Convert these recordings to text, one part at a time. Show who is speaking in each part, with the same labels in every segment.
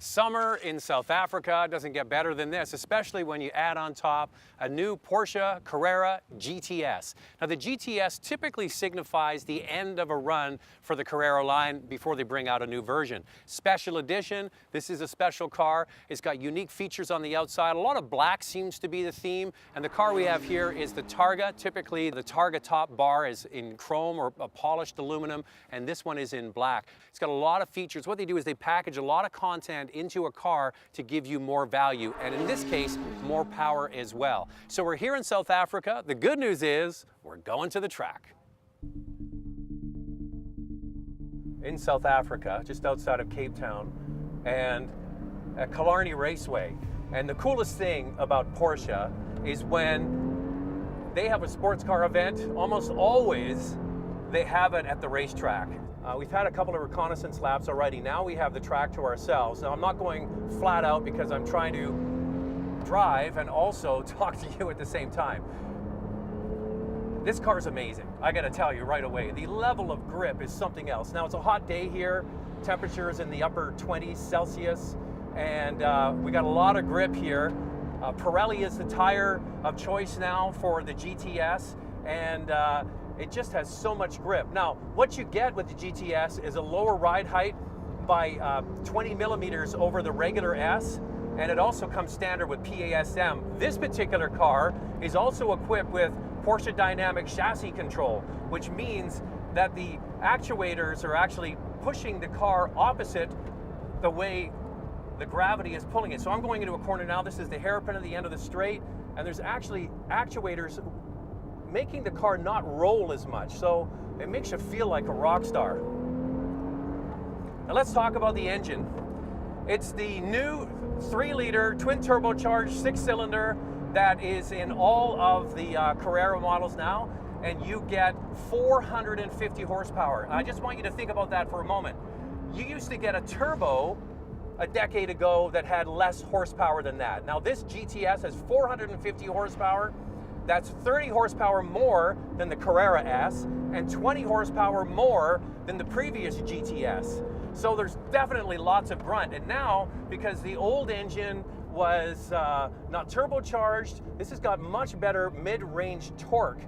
Speaker 1: Summer in South Africa doesn't get better than this, especially when you add on top a new Porsche Carrera GTS. Now the GTS typically signifies the end of a run for the Carrera line before they bring out a new version. Special edition, this is a special car. It's got unique features on the outside. A lot of black seems to be the theme, and the car we have here is the Targa. Typically the Targa top bar is in chrome or polished aluminum, and this one is in black. It's got a lot of features. What they do is they package a lot of content into a car to give you more value, and in this case, more power as well. So we're here in South Africa. The good news is we're going to the track. In South Africa, just outside of Cape Town, and at Killarney Raceway. And the coolest thing about Porsche is when they have a sports car event, almost always they have it at the racetrack. We've had a couple of reconnaissance laps already. Now we have the track to ourselves. Now I'm not going flat out because I'm trying to drive and also talk to you at the same time. This car is amazing. I gotta tell you right away, the level of grip is something else. Now it's a hot day here. Temperature is in the upper 20s Celsius, and we got a lot of grip here. Pirelli is the tire of choice now for the GTS, and it just has so much grip. Now, what you get with the GTS is a lower ride height by 20 millimeters over the regular S, and it also comes standard with PASM. This particular car is also equipped with Porsche Dynamic Chassis Control, which means that the actuators are actually pushing the car opposite the way the gravity is pulling it. So I'm going into a corner now. This is the hairpin at the end of the straight, and there's actually actuators making the car not roll as much, so it makes you feel like a rock star. Now let's talk about the engine. It's the new 3-liter twin turbocharged 6-cylinder that is in all of the Carrera models now, and you get 450 horsepower. I just want you to think about that for a moment. You used to get a turbo a decade ago that had less horsepower than that. Now this GTS has 450 horsepower. That's 30 horsepower more than the Carrera S and 20 horsepower more than the previous GTS. So there's definitely lots of grunt. And now, because the old engine was not turbocharged, this has got much better mid-range torque.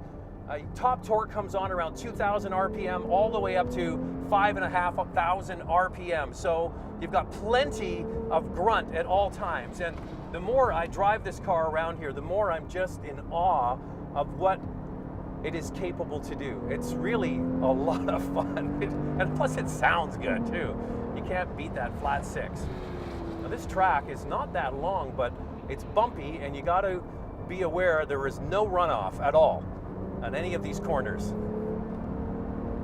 Speaker 1: Top torque comes on around 2,000 RPM all the way up to 5,500 RPM. So you've got plenty of grunt at all times. And the more I drive this car around here, the more I'm just in awe of what it is capable to do. It's really a lot of fun. And plus it sounds good too. You can't beat that flat 6. Now this track is not that long, but it's bumpy, and you got to be aware there is no runoff at all on any of these corners.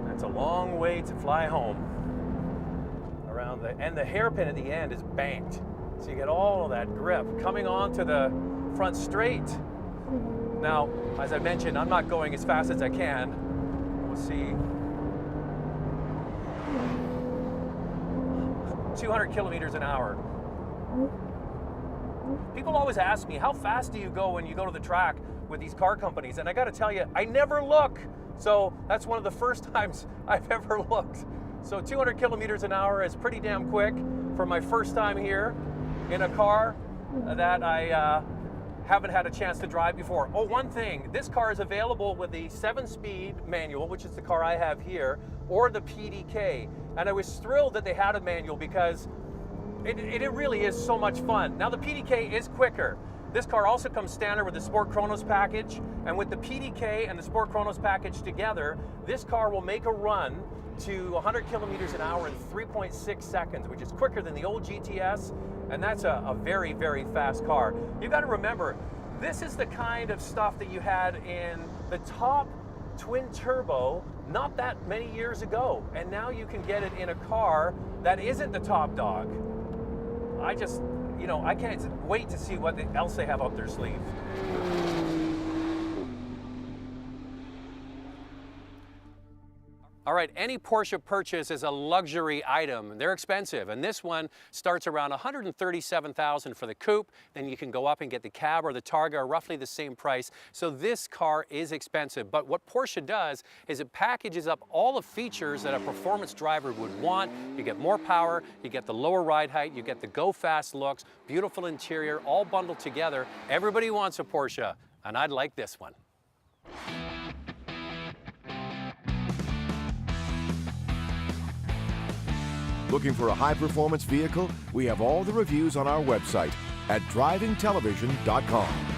Speaker 1: That's a long way to fly home. And the hairpin at the end is banked. So you get all of that grip coming onto the front straight. Now, as I mentioned, I'm not going as fast as I can. We'll see. 200 kilometers an hour. People always ask me, how fast do you go when you go to the track with these car companies? And I gotta tell you, I never look. So that's one of the first times I've ever looked. So 200 kilometers an hour is pretty damn quick for my first time here in a car that I haven't had a chance to drive before. Oh, one thing, this car is available with the 7-speed manual, which is the car I have here, or the PDK. And I was thrilled that they had a manual because it really is so much fun. Now the PDK is quicker. This car also comes standard with the Sport Chronos package, and with the PDK and the Sport Chronos package together, this car will make a run to 100 kilometers an hour in 3.6 seconds, which is quicker than the old GTS, and that's a very, very fast car. You've got to remember, this is the kind of stuff that you had in the top twin turbo not that many years ago, and now you can get it in a car that isn't the top dog. I just, you know, I can't wait to see what else they have up their sleeve. All right, any Porsche purchase is a luxury item. They're expensive, and this one starts around $137,000 for the coupe. Then you can go up and get the cab or the Targa, are roughly the same price. So this car is expensive, but what Porsche does is it packages up all the features that a performance driver would want. You get more power, you get the lower ride height, you get the go-fast looks, beautiful interior, all bundled together. Everybody wants a Porsche, and I'd like this one.
Speaker 2: Looking for a high-performance vehicle? We have all the reviews on our website at drivingtelevision.com.